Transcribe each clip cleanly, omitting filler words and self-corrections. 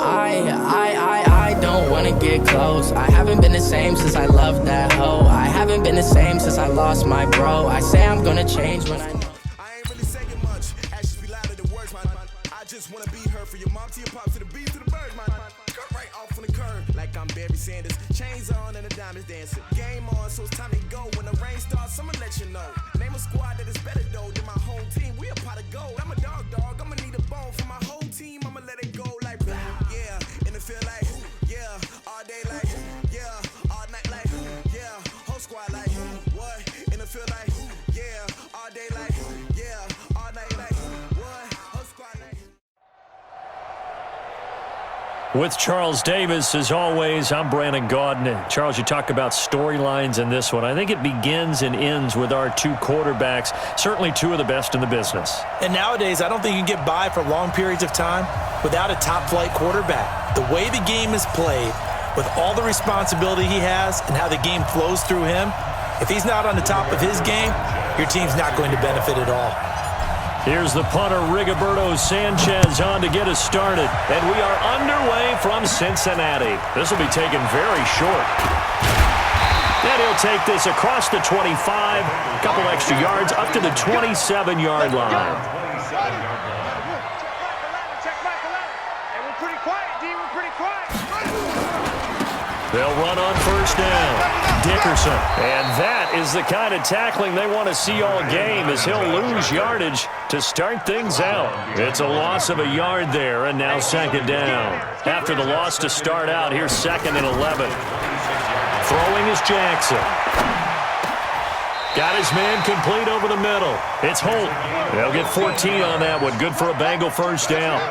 I don't wanna get close. I haven't been the same since I loved that hoe. I haven't been the same since I lost my bro. I say I'm gonna change when I know. I ain't really saying much. Actions be louder than words, man. I just wanna be her, for your mom to your pop, to the beat, to the birds, man. Cut right off on the curb, like I'm Barry Sanders. Chains on and the diamonds dancing. Game on, so it's time to go. When the rain starts, I'ma let you know. Name a squad that is better though than my home team. We a pot of gold. I'm a dog. I'ma need a bone for my whole team. I'ma let it go like yeah. In the field like yeah. All day like yeah. All night like yeah. Whole squad like what? In the field like yeah. All day like yeah. All night like what? Whole squad like. With Charles Davis, as always, I'm Brandon Gaudin. Charles, you talk about storylines in this one. I think it begins and ends with our two quarterbacks, certainly two of the best in the business. And nowadays, I don't think you can get by for long periods of time without a top-flight quarterback. The way the game is played, with all the responsibility he has and how the game flows through him, if he's not on the top of his game, your team's not going to benefit at all. Here's the punter, Rigoberto Sanchez, on to get us started. And we are underway from Cincinnati. This will be taken very short. And he'll take this across the 25, a couple extra yards, up to the 27-yard line. They'll run on first down. Dickerson. And that is the kind of tackling they want to see all game, as he'll lose yardage to start things out. It's a loss of a yard there, and now second down. After the loss to start out, here's 2nd and 11. Throwing is Jackson. Got his man complete over the middle. It's Holt. They'll get 14 on that one. Good for a Bengal first down.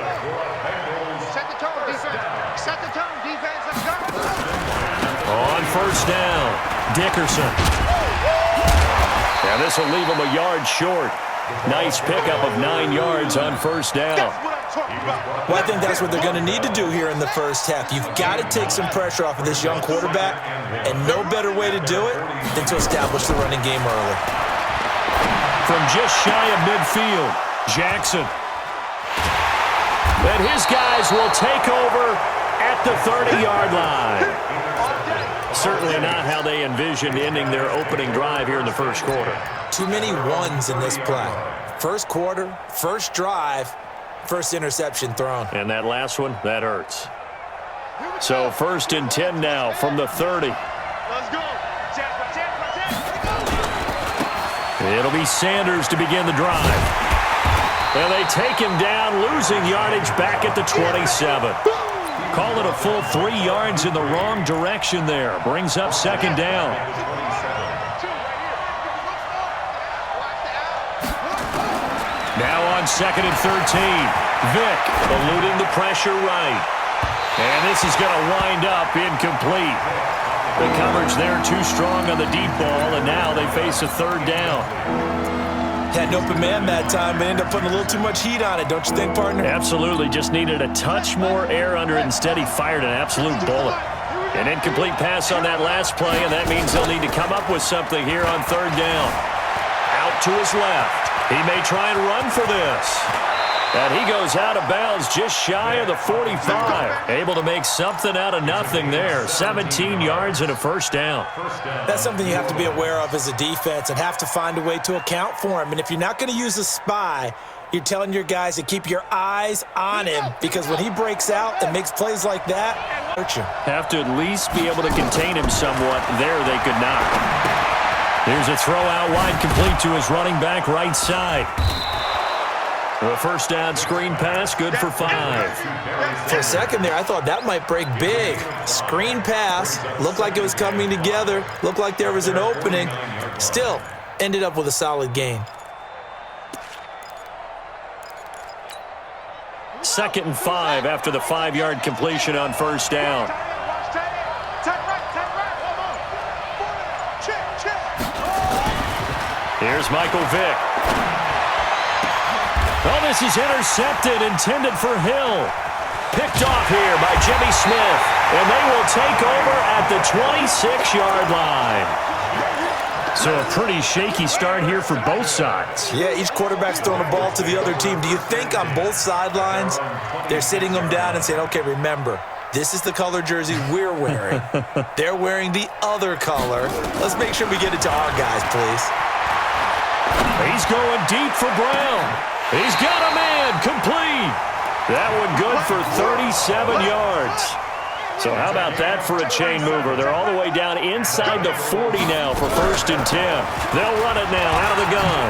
Set the tone, defense. Set the tone, defense. Let's go. On first down, Dickerson. Now this will leave him a yard short. Nice pickup of 9 yards on first down. Well, I think that's what they're going to need to do here in the first half. You've got to take some pressure off of this young quarterback, and no better way to do it than to establish the running game early. From just shy of midfield, Jackson. And his guys will take over at the 30-yard line. Certainly not how they envisioned ending their opening drive here in the first quarter. Too many ones in this play. First quarter, first drive, first interception thrown. And that last one, that hurts. So 1st and 10 now from the 30. Let's go. It'll be Sanders to begin the drive. And they take him down, losing yardage back at the 27. Call it a full 3 yards in the wrong direction there. Brings up second down. Now on 2nd and 13. Vick eluding the pressure right. And this is going to wind up incomplete. The coverage there too strong on the deep ball, and now they face a 3rd down. Had an open man that time, but ended up putting a little too much heat on it, don't you think, partner? Absolutely. Just needed a touch more air under it. Instead, he fired an absolute bullet. An incomplete pass on that last play, and that means they'll need to come up with something here on 3rd down. Out to his left. He may try and run for this. And he goes out of bounds just shy of the 45. Able to make something out of nothing there. 17 yards and a first down. That's something you have to be aware of as a defense and have to find a way to account for him. And if you're not going to use a spy, you're telling your guys to keep your eyes on him, because when he breaks out and makes plays like that, hurt you. Have to at least be able to contain him somewhat. There they could not. Here's a throw out wide, complete to his running back right side. The first down screen pass, good for 5. For a second there, I thought that might break big. Screen pass, looked like it was coming together, looked like there was an opening. Still, ended up with a solid gain. 2nd and 5 after the 5-yard completion on first down. Here's Michael Vick. Oh, this is intercepted, intended for Hill. Picked off here by Jimmy Smith, and they will take over at the 26-yard line. So a pretty shaky start here for both sides. Yeah, each quarterback's throwing the ball to the other team. Do you think on both sidelines they're sitting them down and saying, okay, remember, this is the color jersey we're wearing. They're wearing the other color. Let's make sure we get it to our guys, please. He's going deep for Brown. He's got a man complete. That one good for 37 yards. So how about that for a chain mover? They're all the way down inside the 40 now for 1st and 10. They'll run it now out of the gun.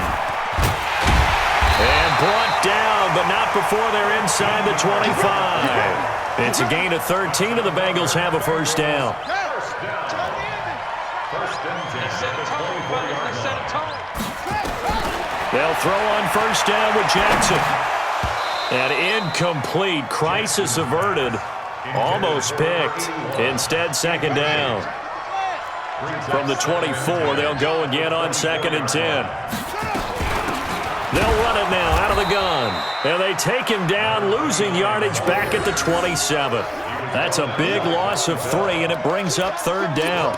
And brought down, but not before they're inside the 25. It's a gain of 13, and the Bengals have a 1st down. They'll throw on 1st down with Jackson. And incomplete. Crisis averted. Almost picked. Instead, 2nd down. From the 24, they'll go again on 2nd and 10. They'll run it now out of the gun. And they take him down, losing yardage back at the 27. That's a big loss of 3, and it brings up 3rd down.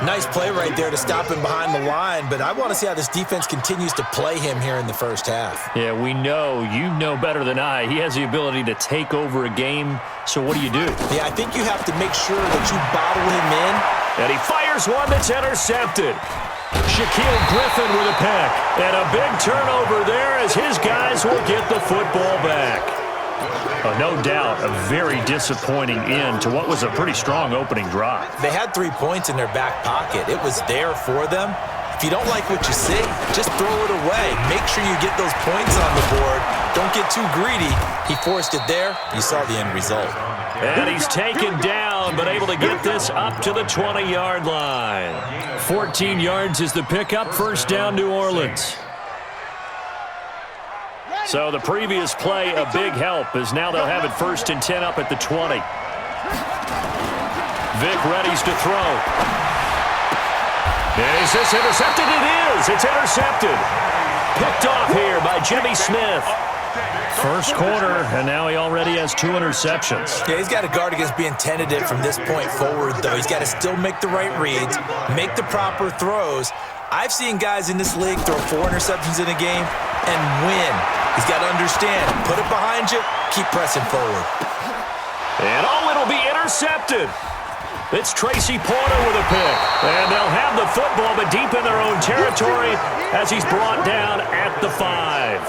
Nice play right there to stop him behind the line, but I want to see how this defense continues to play him here in the 1st half. Yeah, we know. You know better than I. He has the ability to take over a game, so what do you do? Yeah, I think you have to make sure that you bottle him in. And he fires one that's intercepted. Shaquille Griffin with a pick. And a big turnover there as his guys will get the football back. No doubt, a very disappointing end to what was a pretty strong opening drive. They had 3 points in their back pocket. It was there for them. If you don't like what you see, just throw it away. Make sure you get those points on the board. Don't get too greedy. He forced it there. You saw the end result. And he's taken down, but able to get this up to the 20-yard line. 14 yards is the pickup. 1st down, New Orleans. So the previous play, a big help, as now they'll have it 1st and 10 up at the 20. Vic readies to throw. Is this intercepted? It is. It's intercepted. Picked off here by Jimmy Smith. 1st quarter, and now he already has 2 interceptions. Yeah, he's got to guard against being tentative from this point forward, though. He's got to still make the right reads, make the proper throws. I've seen guys in this league throw 4 interceptions in a game and win. He's got to understand, put it behind you, keep pressing forward. And it'll be intercepted. It's Tracy Porter with a pick. And they'll have the football, but deep in their own territory as he's brought down at the 5.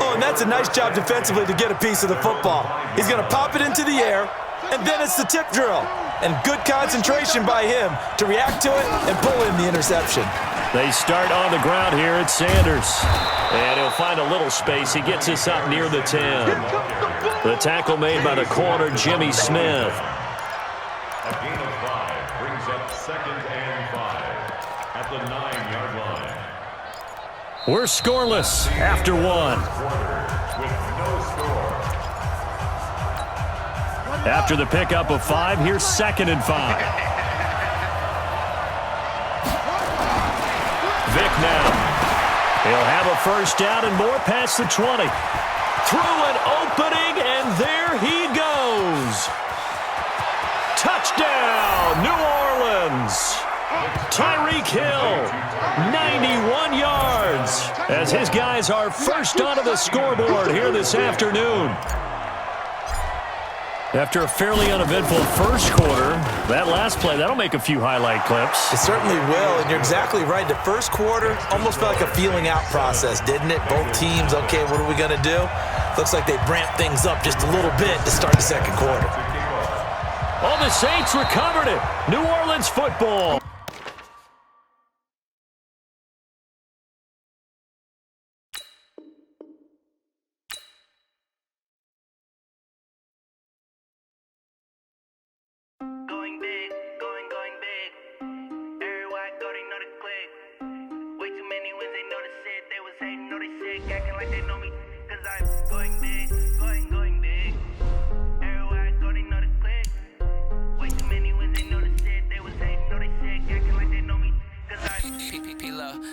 Oh, and that's a nice job defensively to get a piece of the football. He's going to pop it into the air, and then it's the tip drill. And good concentration by him to react to it and pull in the interception. They start on the ground here at Sanders. And he'll find a little space. He gets us up near the 10. The tackle made by the corner, Jimmy Smith. A gain of 5 brings up 2nd and 5 at the 9-yard line. We're scoreless after 1. With no score. After the pickup of 5, here's 2nd and 5. Vic now. He'll have a 1st down and more past the 20. Through an opening, and there he goes. Touchdown, New Orleans. Tyreek Hill, 91 yards, as his guys are first onto the scoreboard here this afternoon. After a fairly uneventful 1st quarter, that last play, that'll make a few highlight clips. It certainly will, and you're exactly right. The 1st quarter almost felt like a feeling out process, didn't it? Both teams, okay, what are we going to do? Looks like they ramped things up just a little bit to start the 2nd quarter. Oh, the Saints recovered it. New Orleans football.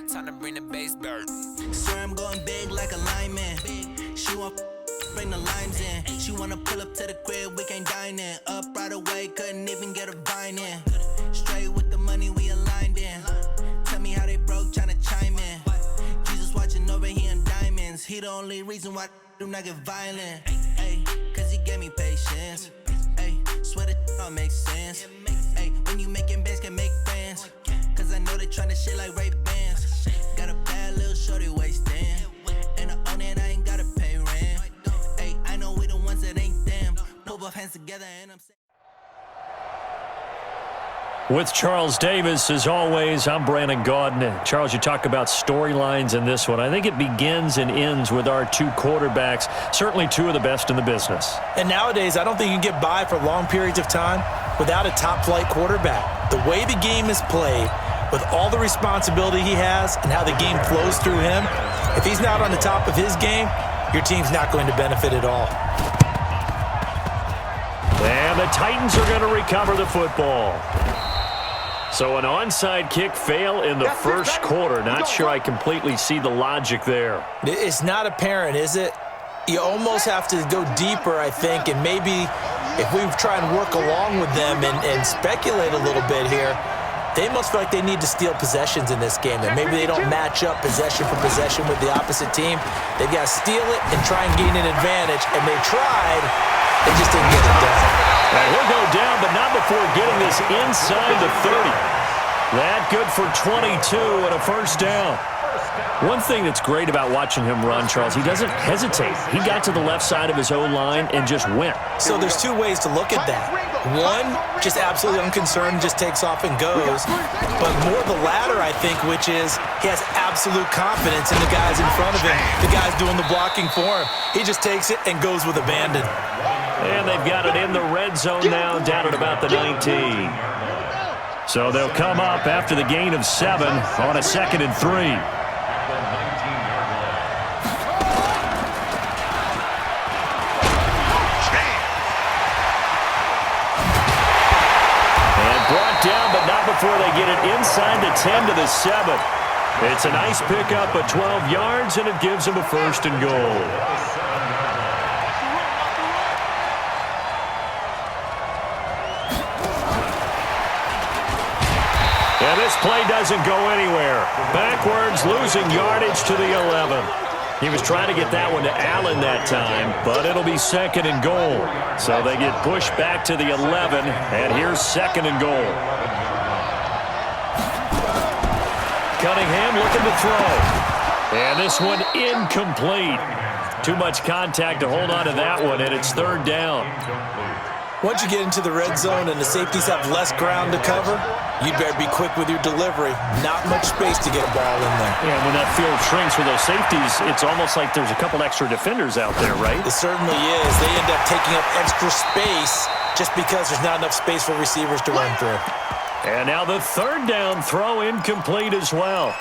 Time to bring the bass bird. Swear I'm going big like a lineman. She want bring the limes in. She wanna pull up to the crib, we can't dine in. Up right away, couldn't even get a vine in. Straight with the money we aligned in. Tell He the only reason why do not get violent. Ay, cause he gave me patience. Ay, swear that all makes sense. Ay, when you making bands can make friends. Cause I know they tryna shit like Ray Bans. Got a bad little shorty wasting. And I own it, I ain't gotta pay rent. Ay, I know we the ones that ain't them. Pull both hands together and I'm saying. With Charles Davis, as always, I'm Brandon Gaudin. Charles, you talk about storylines in this one. I think it begins and ends with our two quarterbacks, certainly two of the best in the business. And nowadays, I don't think you can get by for long periods of time without a top-flight quarterback. The way the game is played, with all the responsibility he has and how the game flows through him, if he's not on the top of his game, your team's not going to benefit at all. And the Titans are going to recover the football. So an onside kick fail in the first quarter. Not sure I completely see the logic there. It's not apparent, is it? You almost have to go deeper, I think, and maybe if we try and work along with them and speculate a little bit here, they must feel like they need to steal possessions in this game. That maybe they don't match up possession for possession with the opposite team. They've got to steal it and try and gain an advantage, and they tried. They just didn't get it done. And he'll go down, but not before getting this inside the 30. That good for 22 and a first down. One thing that's great about watching him run, Charles, he doesn't hesitate. He got to the left side of his O-line and just went. So there's two ways to look at that. One, just absolutely unconcerned, just takes off and goes. But more the latter, I think, which is he has absolute confidence in the guys in front of him, the guys doing the blocking for him. He just takes it and goes with abandon. And they've got it in the red zone now, down at about the 19. So they'll come up after the gain of 7 on a 2nd and 3. Down, but not before they get it inside the 10 to the 7. It's a nice pickup of 12 yards, and it gives them a 1st and goal. And this play doesn't go anywhere. Backwards, losing yardage to the 11. He was trying to get that one to Allen that time, but it'll be 2nd and goal. So they get pushed back to the 11, and here's 2nd and goal. Cunningham looking to throw. And this one incomplete. Too much contact to hold on to that one, and it's 3rd down. Once you get into the red zone and the safeties have less ground to cover, you'd better be quick with your delivery. Not much space to get a ball in there. Yeah, when that field shrinks with those safeties, it's almost like there's a couple extra defenders out there, right? It certainly is. They end up taking up extra space just because there's not enough space for receivers to run through. And now the 3rd down throw incomplete as well.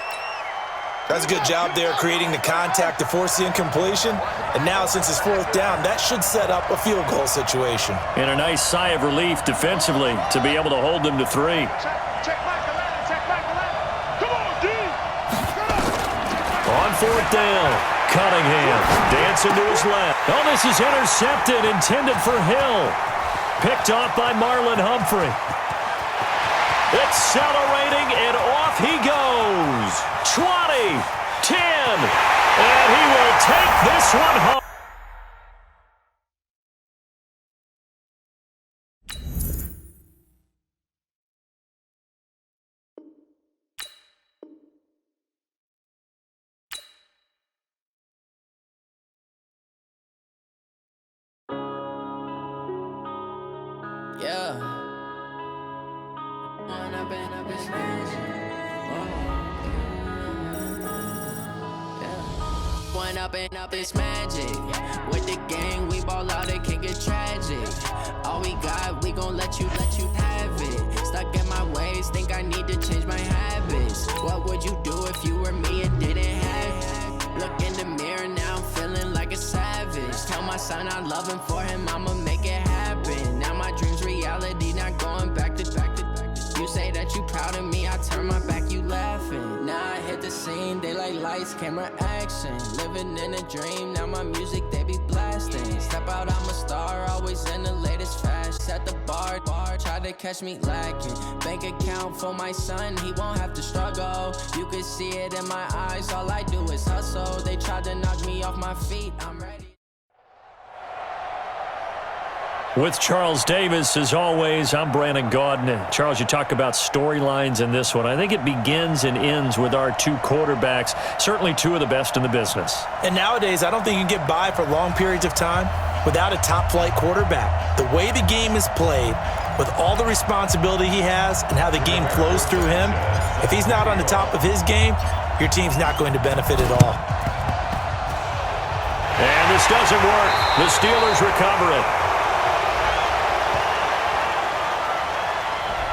That's a good job there creating the contact to force the incompletion. And now since it's 4th down, that should set up a field goal situation. And a nice sigh of relief defensively to be able to hold them to 3. On 4th down, Cunningham dancing to his left. Oh, this is intercepted, intended for Hill. Picked off by Marlon Humphrey. Accelerating, and off he goes. 20, 10, and he will take this one home. Yeah. One up and up is magic. With the gang, we ball out, it can get tragic. All we got, we gon' let you have it. Stuck in my ways, think I need to change my habits. What would you do if you were me and didn't have it? Look in the mirror, now I'm feeling like a savage. Tell my son I love him, for him I'ma make it happen. Now my dream's reality, not going back to back. You say that you proud of me, I turn my back, you laughing. Now I hit the scene, they like lights, camera, action. Living in a dream, now my music, they be blasting. Step out, I'm a star, always in the latest fashion. at the bar. Try to catch me lacking. Bank account for my son, he won't have to struggle. You can see it in my eyes, all I do is hustle. They tried to knock me off my feet, I'm ready. With Charles Davis, as always, I'm Brandon Gaudin. Charles, you talk about storylines in this one. I think it begins and ends with our two quarterbacks, certainly two of the best in the business. And nowadays, I don't think you can get by for long periods of time without a top-flight quarterback. The way the game is played, with all the responsibility he has and how the game flows through him, if he's not on the top of his game, your team's not going to benefit at all. And this doesn't work. The Steelers recover it.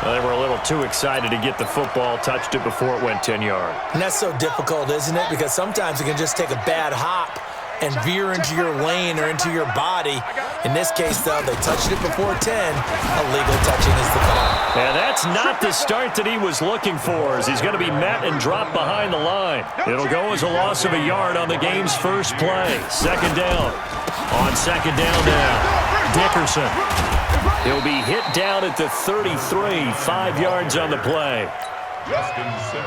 Well, they were a little too excited to get the football, touched it before it went 10 yards. And that's so difficult, isn't it? Because sometimes it can just take a bad hop and veer into your lane or into your body. In this case, though, they touched it before 10. Illegal touching is the call. And that's not the start that he was looking for, as he's going to be met and dropped behind the line. It'll go as a loss of a yard on the game's first play. Second down. On second down now, Dickerson. He'll be hit down at the 33, 5 yards on the play. All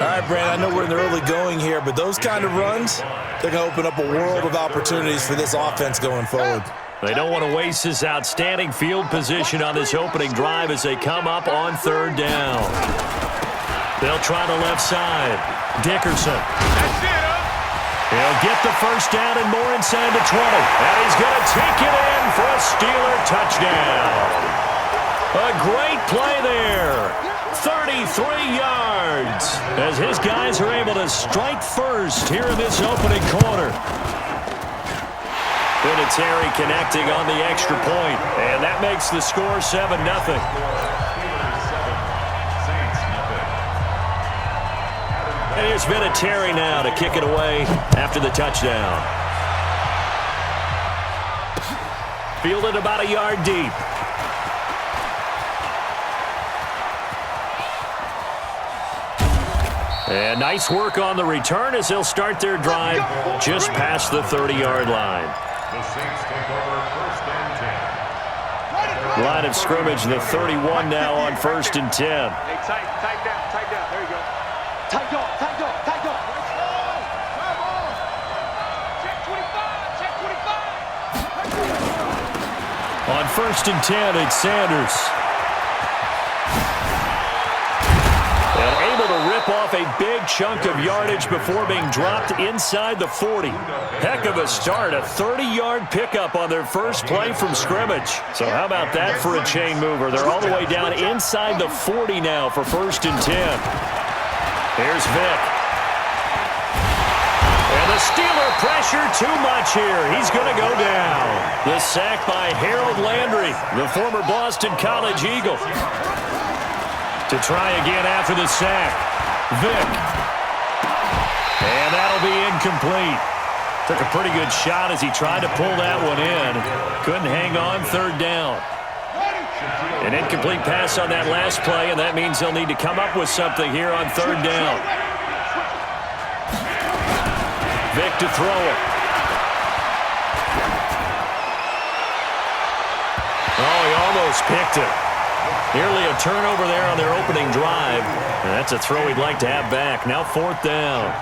right, Brandon, I know we're in the early going here, but those kind of runs, they're going to open up a world of opportunities for this offense going forward. They don't want to waste this outstanding field position on this opening drive as they come up on third down. They'll try the left side. Dickerson. He'll get the first down and more inside the 20. And he's going to take it in for a Steeler touchdown. A great play there. 33 yards as his guys are able to strike first here in this opening quarter. Vinatieri connecting on the extra point, and that makes the score 7-0. And here's Vinatieri now to kick it away after the touchdown. Fielded about a yard deep. And nice work on the return as they'll start their drive just past the 30-yard line. The Saints take over first and 10. Line of scrimmage, the 31 now on first and 10. Hey, tight down. There you go. Tight dog. Check 25, check 25. On first and 10, it's Sanders. And able to rip off a big chunk of yardage before being dropped inside the 40. Heck of a start, a 30-yard pickup on their first play from scrimmage. So how about that for a chain mover? They're all the way down inside the 40 now for first and 10. Here's Vick. And the Steeler pressure too much here. He's going to go down. The sack by Harold Landry, the former Boston College Eagle. To try again after the sack. Vick. And that'll be incomplete. Took a pretty good shot as he tried to pull that one in. Couldn't hang on third down. An incomplete pass on that last play, and that means they'll need to come up with something here on third down. Vick to throw it. Oh, he almost picked it. Nearly a turnover there on their opening drive. And that's a throw he'd like to have back. Now fourth down.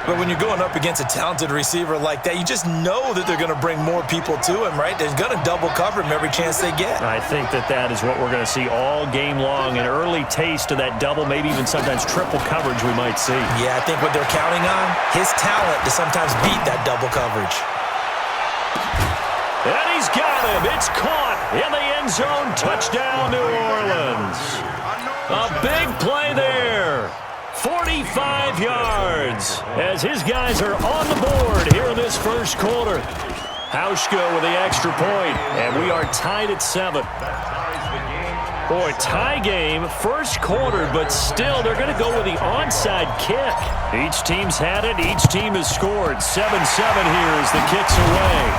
But when you're going up against a talented receiver like that, you just know that they're going to bring more people to him, right? They're going to double cover him every chance they get. I think that is what we're going to see all game long. An early taste of that double, maybe even sometimes triple coverage we might see. Yeah, I think what they're counting on, his talent to sometimes beat that double coverage. And he's got him. It's caught in the end zone. Touchdown, New Orleans. A big play there. 45 yards as his guys are on the board here in this first quarter. Hauschka with the extra point, and we are tied at 7. Boy, tie game, first quarter, but still they're going to go with the onside kick. Each team's had it. Each team has scored. 7-7 here as the kick's away.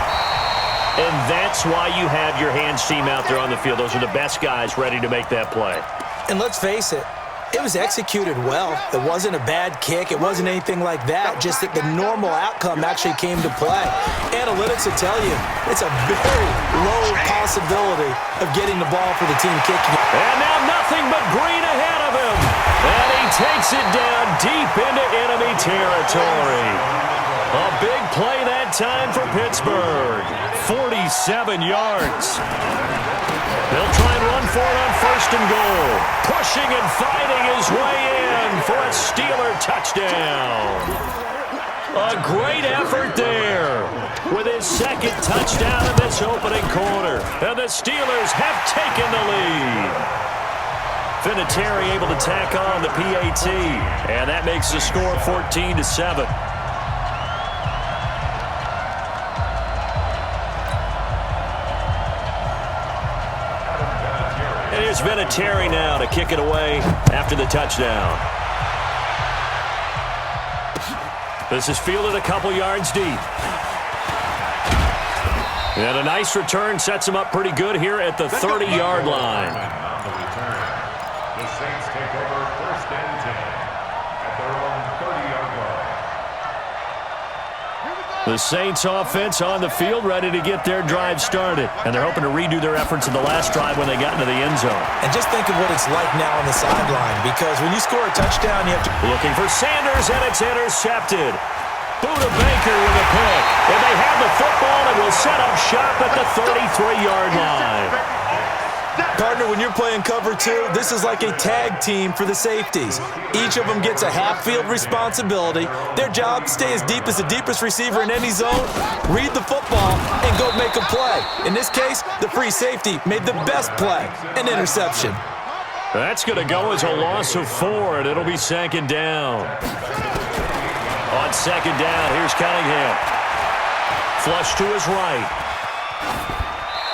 And that's why you have your hands team out there on the field. Those are the best guys ready to make that play. And let's face it, It was executed well. It wasn't a bad kick. It wasn't anything like that, just that the normal outcome actually came to play. Analytics will tell you it's a very low possibility of getting the ball for the team kicking. And now nothing but green ahead of him. And he takes it down deep into enemy territory. A big play that time for Pittsburgh. 47 yards. They'll try and run for it on 1st and goal. Pushing and fighting his way in for a Steeler touchdown. A great effort there with his 2nd touchdown in this opening quarter. And the Steelers have taken the lead. Vinatieri able to tack on the PAT. And that makes the score 14-7. And here's Vinatieri now to kick it away after the touchdown. This is fielded a couple yards deep. And a nice return sets him up pretty good here at the 30-yard line. On the return, the Saints take over 1st and 10 at their own 30-yard line. The Saints offense on the field, ready to get their drive started. And they're hoping to redo their efforts in the last drive when they got into the end zone. And just think of what it's like now on the sideline, because when you score a touchdown, you have to... Looking for Sanders, and it's intercepted. Buda Baker with a pick. And they have the football and will set up shop at the 33-yard line. Partner, when you're playing cover 2, this is like a tag team for the safeties. Each of them gets a half-field responsibility. Their job, stay as deep as the deepest receiver in any zone, read the football, and go make a play. In this case, the free safety made the best play, an interception. That's going to go as a loss of 4, and it'll be 2nd down. On 2nd down, here's Cunningham. Flush to his right.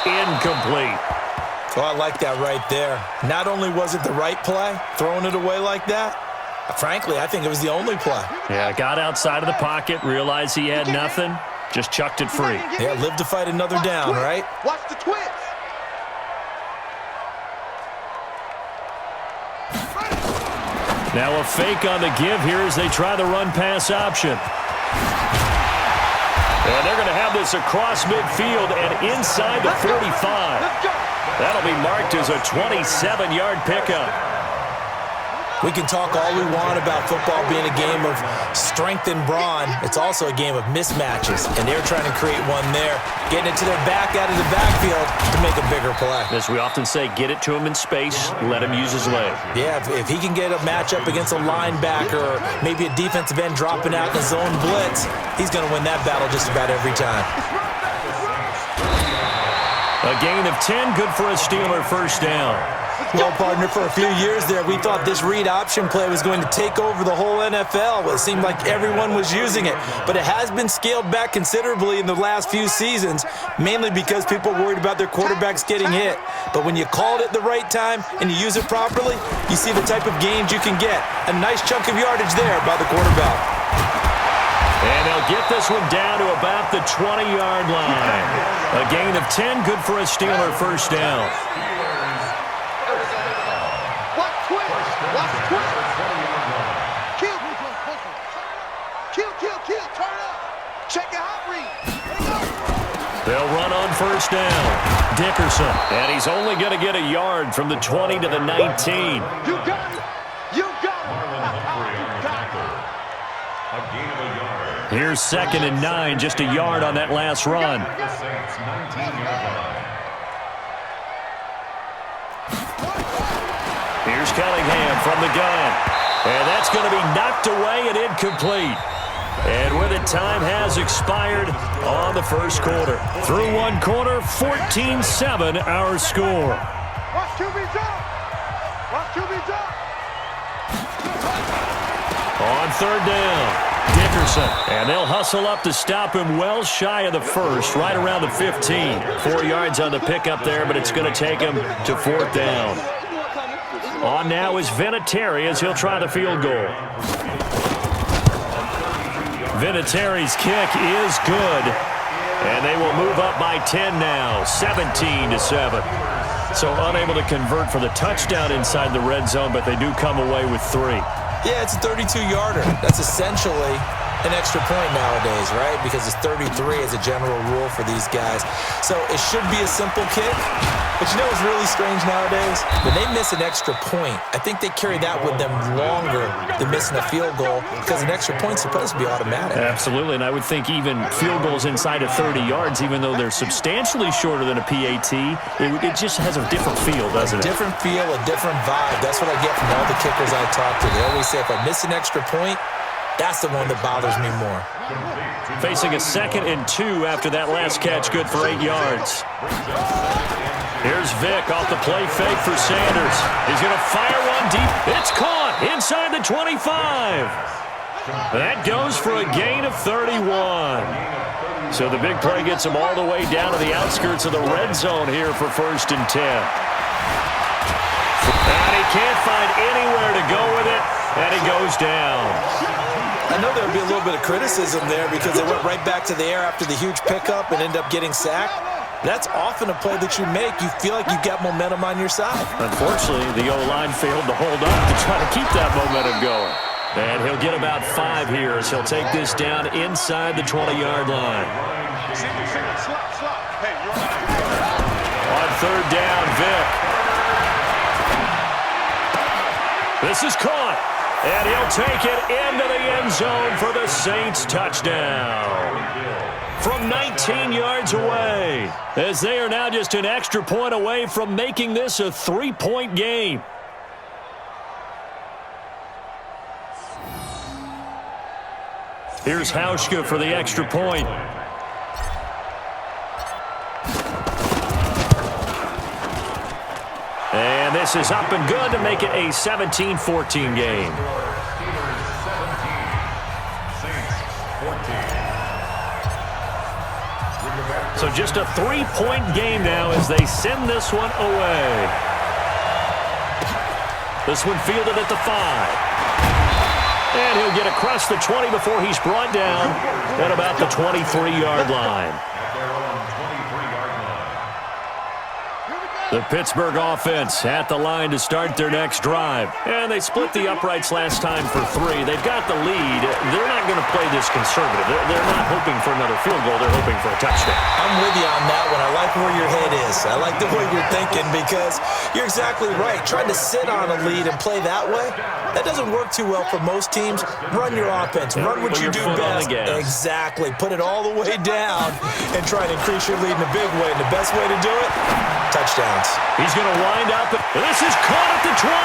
Incomplete. Well, I like that right there. Not only was it the right play, throwing it away like that, frankly, I think it was the only play. Yeah, got outside of the pocket, realized he had nothing, just chucked it free. Yeah, live to fight another down, right? Watch the twist. Now a fake on the give here as they try the run-pass option. And they're going to have this across midfield and inside the 45. That'll be marked as a 27-yard pickup. We can talk all we want about football being a game of strength and brawn. It's also a game of mismatches, and they're trying to create one there, getting it to their back out of the backfield to make a bigger play. As we often say, get it to him in space, let him use his leg. Yeah, if he can get a matchup against a linebacker or maybe a defensive end dropping out in the zone blitz, he's going to win that battle just about every time. A gain of 10, good for a Steeler 1st down. Well, partner, for a few years there, we thought this read option play was going to take over the whole NFL. It seemed like everyone was using it, but it has been scaled back considerably in the last few seasons, mainly because people are worried about their quarterbacks getting hit. But when you call it at the right time and you use it properly, you see the type of gains you can get. A nice chunk of yardage there by the quarterback. And they'll get this one down to about the 20-yard line. A gain of 10, good for a Steeler 1st down. Kill, turn up. Check it out, read. They'll run on 1st down. Dickerson, and he's only going to get a yard from the 20 to the 19. You got it. You got it. A gain of a yard. Here's 2nd and 9, just a yard on that last run. The Saints 19-yard line. Here's Cunningham from the gun. And that's going to be knocked away and incomplete. And with it, time has expired on the 1st quarter. Through 1 quarter, 14-7 our score. Watch QB's up. Watch QB's up. On 3rd down, Dickerson. And they'll hustle up to stop him well shy of the 1st, right around the 15. 4 yards on the pickup there, but it's going to take him to 4th down. On now is Vinatieri as he'll try the field goal. Vinatieri's kick is good. And they will move up by 10 now, 17-7. So unable to convert for the touchdown inside the red zone, but they do come away with 3. Yeah, it's a 32-yarder. That's essentially an extra point nowadays, right? Because it's 33 as a general rule for these guys. So it should be a simple kick. But you know what's really strange nowadays? When they miss an extra point, I think they carry that with them longer than missing a field goal because an extra point's supposed to be automatic. Absolutely, and I would think even field goals inside of 30 yards, even though they're substantially shorter than a PAT, it just has a different feel, doesn't it? A different feel, a different vibe. That's what I get from all the kickers I talk to. They always say if I miss an extra point, that's the one that bothers me more. Facing a 2nd and 2 after that last catch, good for 8 yards. Here's Vick off the play fake for Sanders. He's going to fire one deep. It's caught inside the 25. That goes for a gain of 31. So the big play gets him all the way down to the outskirts of the red zone here for 1st and 10. And he can't find anywhere to go with it, and he goes down. I know there would be a little bit of criticism there because they went right back to the air after the huge pickup and end up getting sacked. That's often a play that you make. You feel like you've got momentum on your side. Unfortunately, the O-line failed to hold up to try to keep that momentum going. And he'll get about 5 here as he'll take this down inside the 20-yard line. On 3rd down, Vick. This is caught. And he'll take it into the end zone for the Saints touchdown. From 19 yards away, as they are now just an extra point away from making this a 3-point game. Here's Hauschka for the extra point. And this is up and good to make it a 17-14 game. So just a 3-point game now as they send this one away. This one fielded at the 5. And he'll get across the 20 before he's brought down at about the 23-yard line. The Pittsburgh offense at the line to start their next drive. And they split the uprights last time for 3. They've got the lead. They're not going to play this conservative. They're not hoping for another field goal. They're hoping for a touchdown. I'm with you on that one. I like where your head is. I like the way you're thinking because you're exactly right. Trying to sit on a lead and play that way, that doesn't work too well for most teams. Run your offense. Run what you do best. Exactly. Put it all the way down and try to increase your lead in a big way. And the best way to do it, touchdowns. He's going to wind up. This is caught at the 20.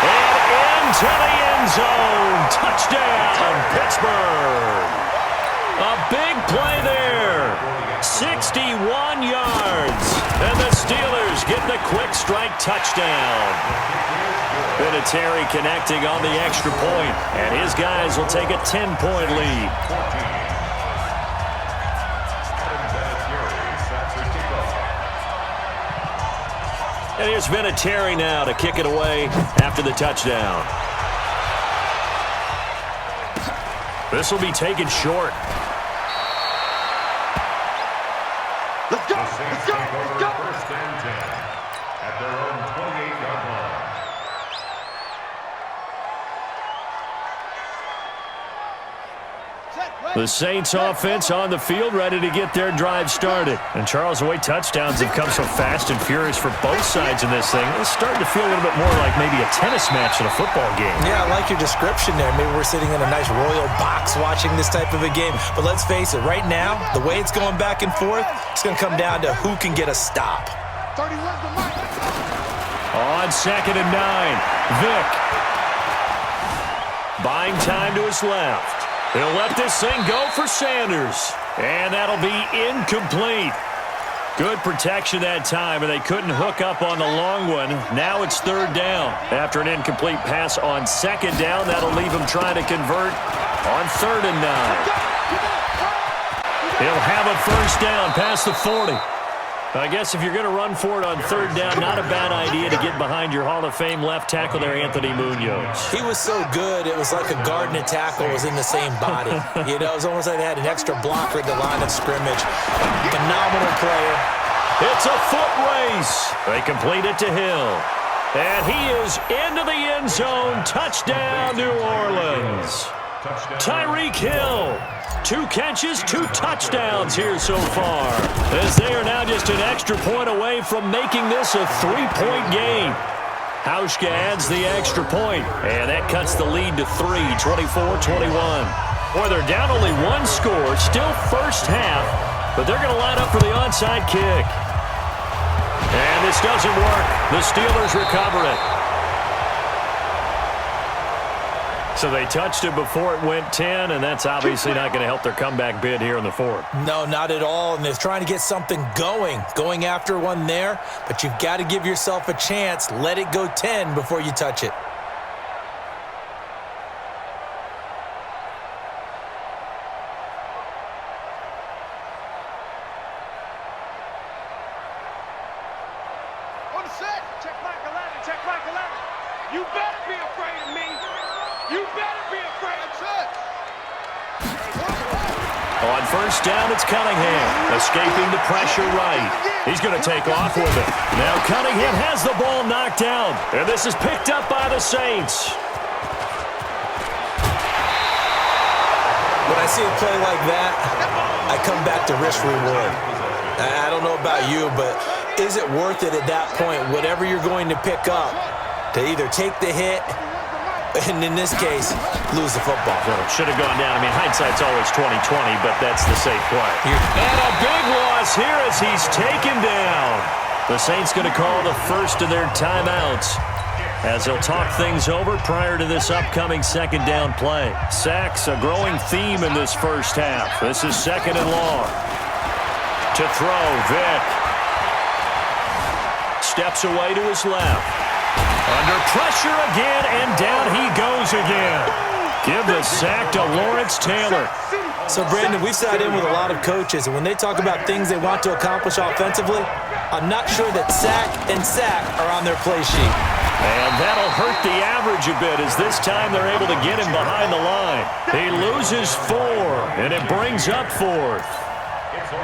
And into the end zone. Touchdown, Pittsburgh. A big play there. 61 yards. And the Steelers get the quick strike touchdown. Vinatieri connecting on the extra point. And his guys will take a 10-point lead. And here's Vinatieri now to kick it away after the touchdown. This will be taken short. Let's go! Let's go! Let's go! 1st and 10 at their own 28-yard line. The Saints offense on the field ready to get their drive started. And Charles, the way touchdowns have come so fast and furious for both sides in this thing, it's starting to feel a little bit more like maybe a tennis match in a football game. Yeah, I like your description there. Maybe we're sitting in a nice royal box watching this type of a game. But let's face it, right now, the way it's going back and forth, it's going to come down to who can get a stop. 31 to Mike. On 2nd and 9, Vick. Buying time to his left. He'll let this thing go for Sanders. And that'll be incomplete. Good protection that time, and they couldn't hook up on the long one. Now it's 3rd down. After an incomplete pass on 2nd down, that'll leave him trying to convert on 3rd and 9. He'll have a 1st down past the 40. I guess if you're going to run for it on 3rd down, not a bad idea to get behind your Hall of Fame left tackle there, Anthony Munoz. He was so good, it was like a guard and a tackle was in the same body. You know, it was almost like they had an extra blocker at the line of scrimmage. Phenomenal player. It's a foot race. They complete it to Hill. And he is into the end zone. Touchdown, New Orleans. Tyreek Hill. 2 catches, 2 touchdowns here so far, as they are now just an extra point away from making this a 3-point game. Hauschka adds the extra point, and that cuts the lead to 3, 24-21. Boy, they're down only 1 score, still first half, but they're going to line up for the onside kick. And this doesn't work. The Steelers recover it. So they touched it before it went 10, and that's obviously not going to help their comeback bid here in the 4th. No, not at all, and they're trying to get something going after one there, but you've got to give yourself a chance. Let it go 10 before you touch it. On set, check Michael 11, check Michael 11. You better be afraid of me. You better be afraid of us. On first down, it's Cunningham, escaping the pressure right. He's going to take off with it. Now Cunningham has the ball knocked down, and this is picked up by the Saints. When I see a play like that, I come back to risk-reward. I don't know about you, but is it worth it at that point, whatever you're going to pick up, to either take the hit, and in this case, lose the football? Well, it should have gone down. I mean, hindsight's always 20/20, but that's the safe play. And a big loss here as he's taken down. The Saints going to call the first of their timeouts as they'll talk things over prior to this upcoming second down play. Sacks, a growing theme in this first half. This is 2nd and long. To throw, Vick. Steps away to his left. Under pressure again, and down he goes again. Give the sack to Lawrence Taylor. So, Brandon, we've sat in with a lot of coaches, and when they talk about things they want to accomplish offensively, I'm not sure that sack and sack are on their play sheet. And that'll hurt the average a bit, as this time they're able to get him behind the line. He loses 4, and it brings up 4th.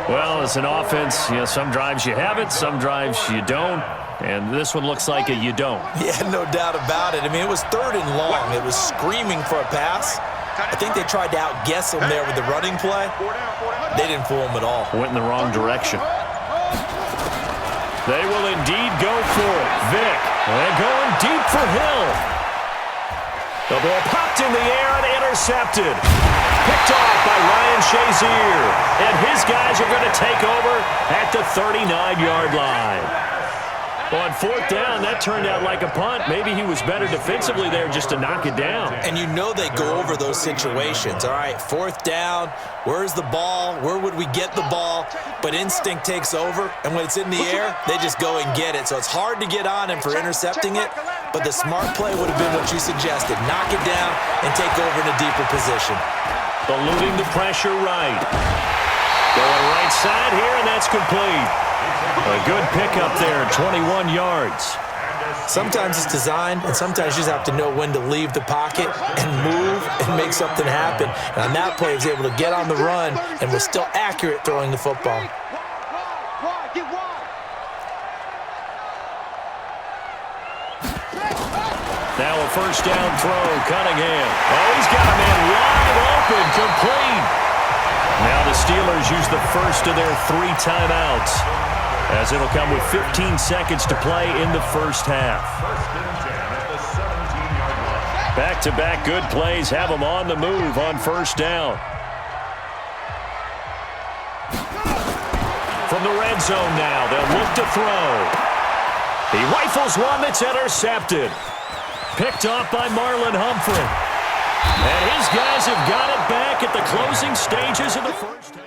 Well, as an offense, some drives you have it, some drives you don't. And this one looks like a you don't. Yeah, no doubt about it. I mean, it was 3rd and long. It was screaming for a pass. I think they tried to outguess him there with the running play. They didn't fool him at all. Went in the wrong direction. They will indeed go for it. Vick, and going deep for Hill. The ball popped in the air and intercepted. Picked off by Ryan Shazier. And his guys are going to take over at the 39-yard line. On 4th down, that turned out like a punt. Maybe he was better defensively there just to knock it down. And you know they go over those situations. All right, 4th down, where's the ball? Where would we get the ball? But instinct takes over, and when it's in the air, they just go and get it. So it's hard to get on him for intercepting it, but the smart play would have been what you suggested. Knock it down and take over in a deeper position. Eluding the pressure right. Going right side here, and that's complete. A good pickup there, 21 yards. Sometimes it's designed, and sometimes you just have to know when to leave the pocket and move and make something happen. And on that play, he was able to get on the run and was still accurate throwing the football. Now a first down throw, Cunningham. Oh, he's got a man wide open, complete. Now the Steelers use the first of their 3 timeouts, as it'll come with 15 seconds to play in the first half. Back-to-back good plays have them on the move on first down. From the red zone now, they'll look to throw. He rifles one that's intercepted. Picked off by Marlon Humphrey. And his guys have got it back at the closing stages of the first half.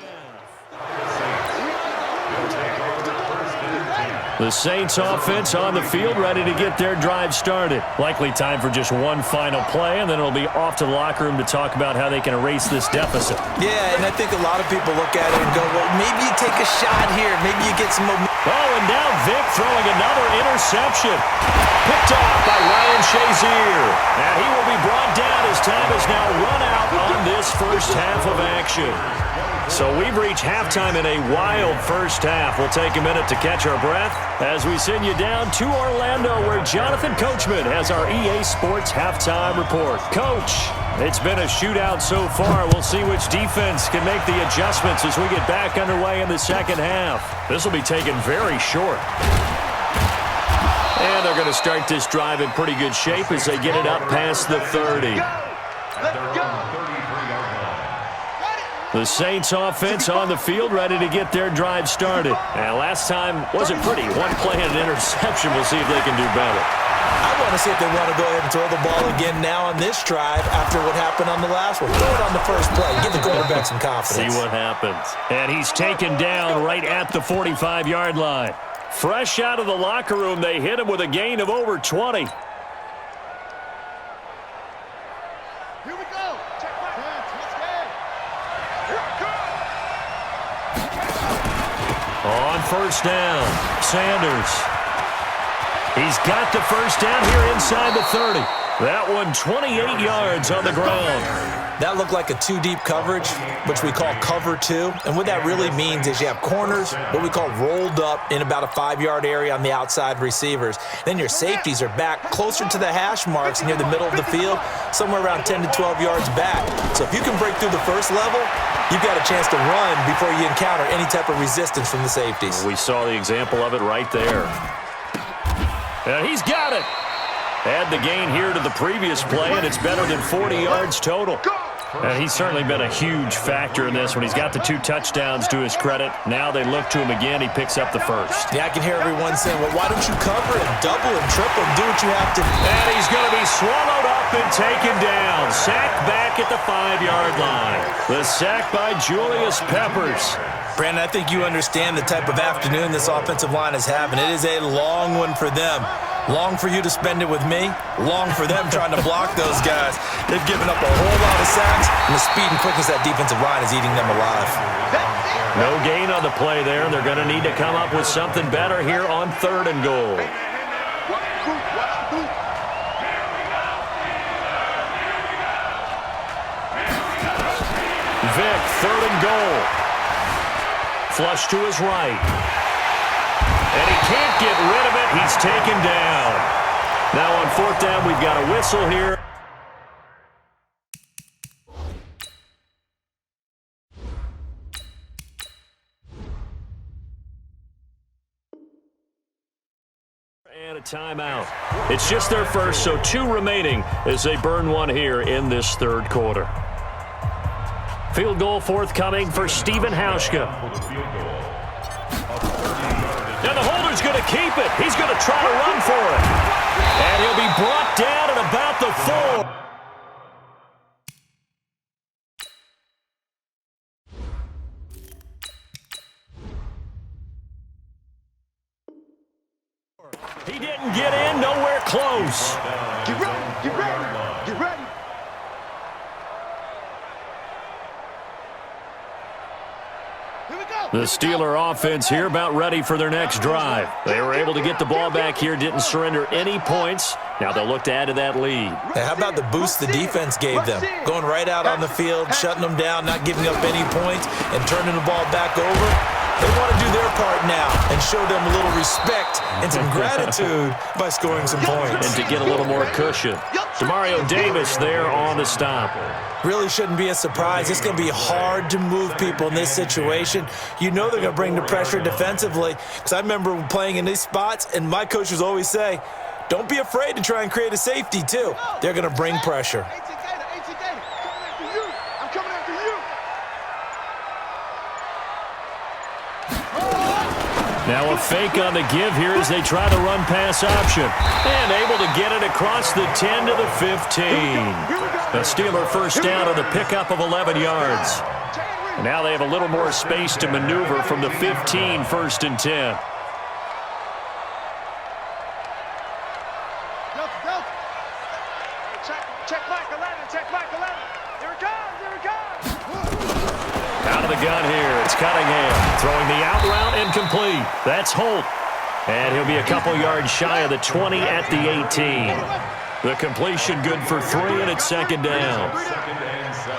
The Saints offense on the field, ready to get their drive started. Likely time for just one final play, and then it'll be off to the locker room to talk about how they can erase this deficit. Yeah, and I think a lot of people look at it and go, well, maybe you take a shot here. Maybe you get some momentum. Oh, and now Vick throwing another interception. Picked off by Ryan Shazier. And he will be brought down as time is now run out on this first half of action. So we've reached halftime in a wild first half. We'll take a minute to catch our breath as we send you down to Orlando, where Jonathan Coachman has our EA Sports halftime report. Coach, it's been a shootout so far. We'll see which defense can make the adjustments as we get back underway in the second half. This will be taken very short. And they're going to start this drive in pretty good shape as they get it up past the 30. The Saints offense on the field, ready to get their drive started. And last time wasn't pretty. One play and an interception. We'll see if they can do better. I want to see if they want to go ahead and throw the ball again now on this drive after what happened on the last one. Throw it on the first play. Give the quarterback some confidence. See what happens. And he's taken down right at the 45-yard line. Fresh out of the locker room, they hit him with a gain of over 20. On first down, Sanders. He's got the first down here inside the 30. That one 28 yards on the ground. That looked like a two-deep coverage, which we call cover two. And what that really means is you have corners, what we call rolled up in about a 5-yard area on the outside receivers. Then your safeties are back closer to the hash marks near the middle of the field, somewhere around 10 to 12 yards back. So if you can break through the first level, you've got a chance to run before you encounter any type of resistance from the safeties. We saw the example of it right there. And he's got it. Add the gain here to the previous play, and it's better than 40 yards total. And he's certainly been a huge factor in this when he's got the 2 touchdowns to his credit. Now they look to him again. He picks up the first. Yeah, I can hear everyone saying, well, why don't you cover and double and triple and do what you have to do? And he's going to be swallowed up and taken down. Sacked back at the 5-yard line. The sack by Julius Peppers. Brandon, I think you understand the type of afternoon this offensive line is having. It is a long one for them. Long for you to spend it with me. Long for them trying to block those guys. They've given up a whole lot of sacks, and the speed and quickness of that defensive line is eating them alive. No gain on the play there. They're going to need to come up with something better here on 3rd and goal. Vic, 3rd and goal. Flush to his right. And he can't get rid of it. He's taken down. Now on 4th down, we've got a whistle here. And a timeout. It's just their first, so 2 remaining as they burn one here in this 3rd quarter. Field goal forthcoming for Stephen Hauschka. And the holder's going to keep it. He's going to try to run for it. And he'll be brought down at about the 4. He didn't get in, nowhere close. Get ready, get ready, get ready. The Steeler offense here about ready for their next drive. They were able to get the ball back here, didn't surrender any points. Now they'll look to add to that lead. Hey, how about the boost the defense gave them? Going right out on the field, shutting them down, not giving up any points, and turning the ball back over. They want to do their part now and show them a little respect and some gratitude by scoring some points. And to get a little more cushion. Demario Davis there on the stop. Really shouldn't be a surprise. It's going to be hard to move people in this situation. You know they're going to bring the pressure defensively. Because I remember playing in these spots, and my coaches always say, don't be afraid to try and create a safety, too. They're going to bring pressure. Now a fake on the give here as they try the run-pass option. And able to get it across the 10 to the 15. The Steeler first down on the pickup of 11 yards. And now they have a little more space to maneuver from the 15, 1st and 10. Check Mike 11, check Mike 11. Here it comes, here it comes. Out of the gun here, it's Cunningham. Throwing the out route incomplete. That's Holt. And he'll be a couple yards shy of the 20 at the 18. The completion good for 3, and it's 2nd down. 2nd and 7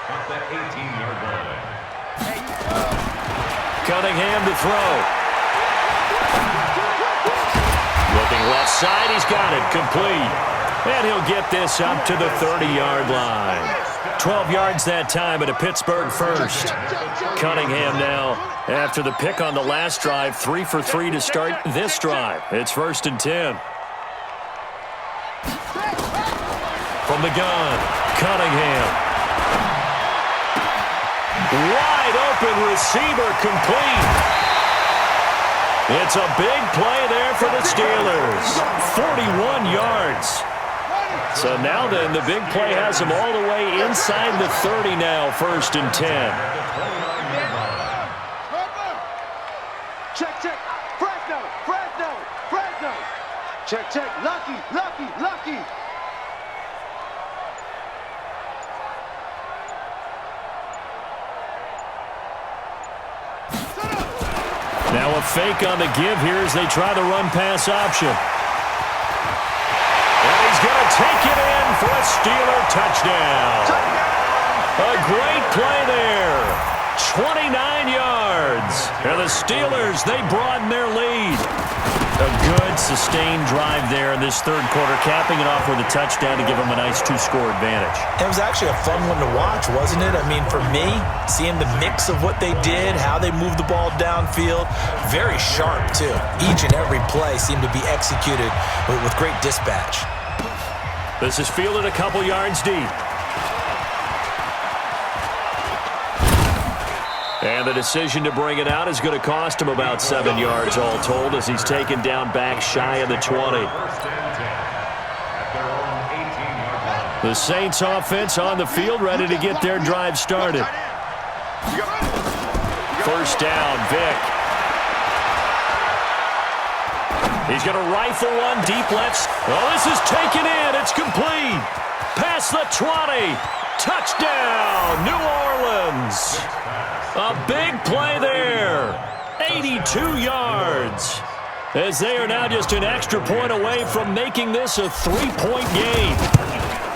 at the 18-yard line. Cunningham to throw. Looking left side, he's got it, complete. And he'll get this up to the 30-yard line. 12 yards that time at a Pittsburgh first. Cunningham now, after the pick on the last drive, 3 for 3 to start this drive. It's 1st and 10. From the gun, Cunningham. Wide open receiver, complete. It's a big play there for the Steelers. 41 yards. So now then, the big play has him all the way inside the 30 now, 1st and 10. Check, check. Fresno, Fresno, Fresno. Check, check. Lucky, lucky, lucky. Now a fake on the give here as they try the run-pass option. And he's going to take it in for a Steeler touchdown. A great play there. 29 yards. And the Steelers, they broaden their lead. A good, sustained drive there in this third quarter, capping it off with a touchdown to give them a nice 2-score advantage. It was actually a fun one to watch, wasn't it? I mean, for me, seeing the mix of what they did, how they moved the ball downfield, very sharp, too. Each and every play seemed to be executed with great dispatch. This is fielded a couple yards deep. And the decision to bring it out is going to cost him about 7 yards all told as he's taken down back shy of the 20. The Saints offense on the field ready to get their drive started. First down, Vic. He's going to rifle one deep left. Oh, this is taken in. It's complete. Past the 20. Touchdown, New Orleans. A big play there. 82 yards. As they are now just an extra point away from making this a 3-point game.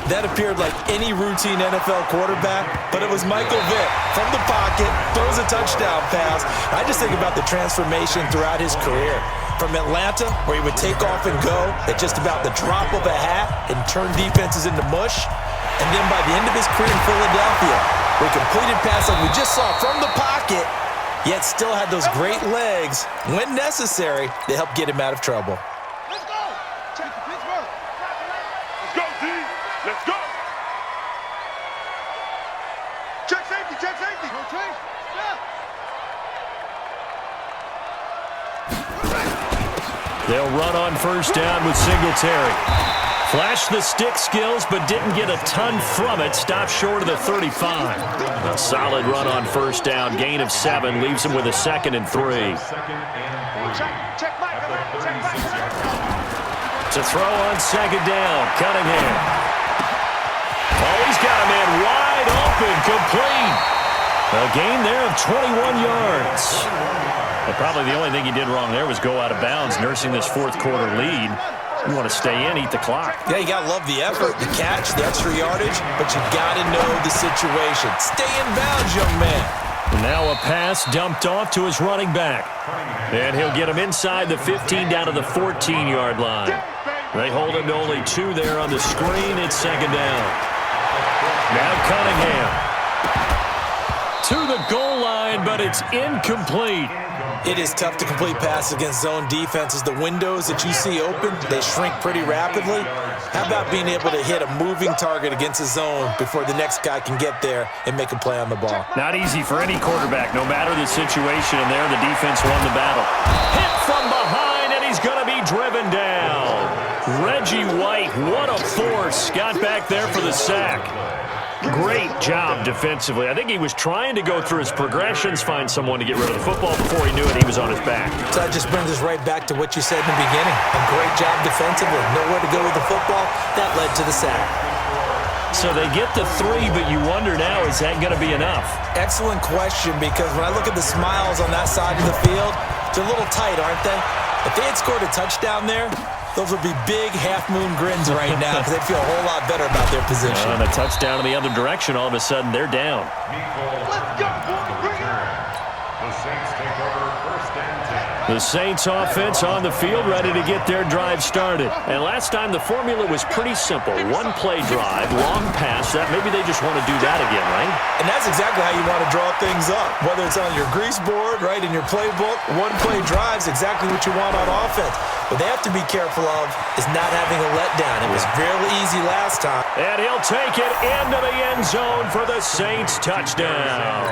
That appeared like any routine NFL quarterback, but it was Michael Vick from the pocket, throws a touchdown pass. I just think about the transformation throughout his career. From Atlanta, where he would take off and go at just about the drop of a hat and turn defenses into mush. And then by the end of his career in Philadelphia, where he completed pass like we just saw from the pocket, yet still had those great legs, when necessary, to help get him out of trouble. Let's go. Check the Pittsburgh. Let's go, D. Let's go. Check safety, check safety. Go change. They'll run on first down with Singletary. Flashed the stick skills, but didn't get a ton from it. Stopped short of the 35. A solid run on first down. Gain of 7 leaves him with a 2nd and 3. Check Mike. To throw on second down, Cunningham. Oh, he's got a man wide open, complete. A gain there of 21 yards. But probably the only thing he did wrong there was go out of bounds, nursing this fourth quarter lead. You want to stay in, eat the clock. Yeah, you got to love the effort, the catch, the extra yardage, but you got to know the situation. Stay in bounds, young man. Now a pass dumped off to his running back. And he'll get him inside the 15 down to the 14-yard line. They hold him to only 2 there on the screen. It's second down. Now Cunningham. To the goal line, but it's incomplete. It is tough to complete passes against zone defenses. The windows that you see open, they shrink pretty rapidly. How about being able to hit a moving target against a zone before the next guy can get there and make a play on the ball? Not easy for any quarterback, no matter the situation. And there, the defense won the battle. Hit from behind, and he's going to be driven down. Reggie White, what a force. Got back there for the sack. Great job defensively. I think he was trying to go through his progressions, find someone to get rid of the football. Before he knew it, he was on his back. So that just brings us right back to what you said in the beginning. A great job defensively. Nowhere to go with the football. That led to the sack. So they get the 3, but you wonder now, is that going to be enough? Excellent question, because when I look at the smiles on that side of the field, they're a little tight, aren't they? If they had scored a touchdown there, those would be big half-moon grins right now because they'd feel a whole lot better about their position. And a touchdown in the other direction, all of a sudden, they're down. Let's go, boy. Bring it on. The Saints take over 1st and 10. The Saints offense on the field, ready to get their drive started. And last time the formula was pretty simple. One play drive, long pass. That maybe they just want to do that again, right? And that's exactly how you want to draw things up. Whether it's on your grease board, right, in your playbook, one play drive is exactly what you want on offense. What they have to be careful of is not having a letdown. It was really easy last time. And he'll take it into the end zone for the Saints touchdown.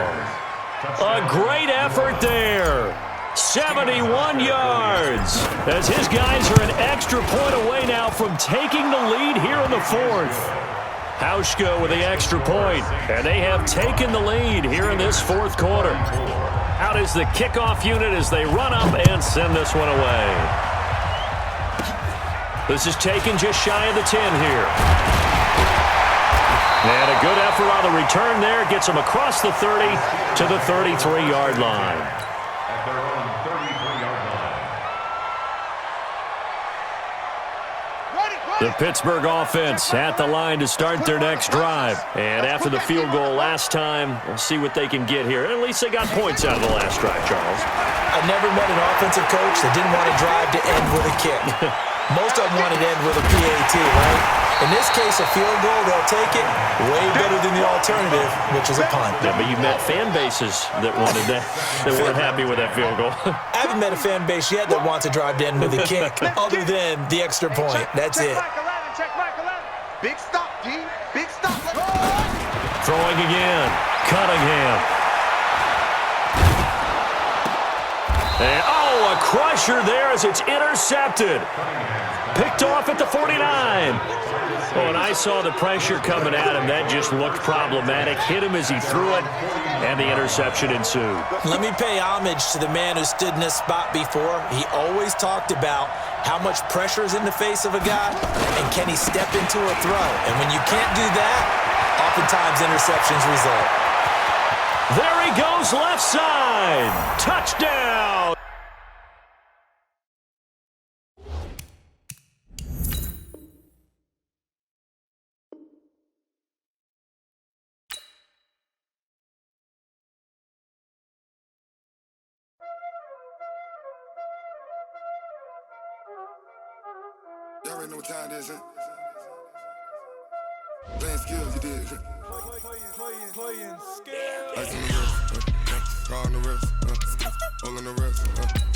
A great effort there. 71 yards. As his guys are an extra point away now from taking the lead here in the 4th. Hauschka with the extra point, and they have taken the lead here in this 4th quarter. Out is the kickoff unit as they run up and send this one away. This is taken just shy of the 10 here. And a good effort on the return there. Gets them across the 30 to the 33-yard line. At their own 33-yard line. The Pittsburgh offense at the line to start their next drive. And after the field goal last time, we'll see what they can get here. At least they got points out of the last drive, Charles. I never met an offensive coach that didn't want to drive to end with a kick. Most of them wanted to end with a PAT, right? In this case, a field goal, they'll take it. Way better than the alternative, which is a punt. Yeah, but you met fan bases that wanted that, that weren't happy with that field goal. I haven't met a fan base yet that wants to drive to end with a kick, other than the extra point. That's it. Check back 11. Big stop, D. Big stop. Throwing again. Cunningham. And, a crusher there as it's intercepted. Picked off at the 49. Oh, and I saw the pressure coming at him. That just looked problematic. Hit him as he threw it, and the interception ensued. Let me pay homage to the man who stood in this spot before. He always talked about how much pressure is in the face of a guy, and can he step into a throw. And when you can't do that, oftentimes interceptions result. There he goes, left side. Touchdown. Y'all already know what time it is, huh? Playing skills, you did, huh? Playing skills. Ice on the wrist, car on the wrist, all on the wrist,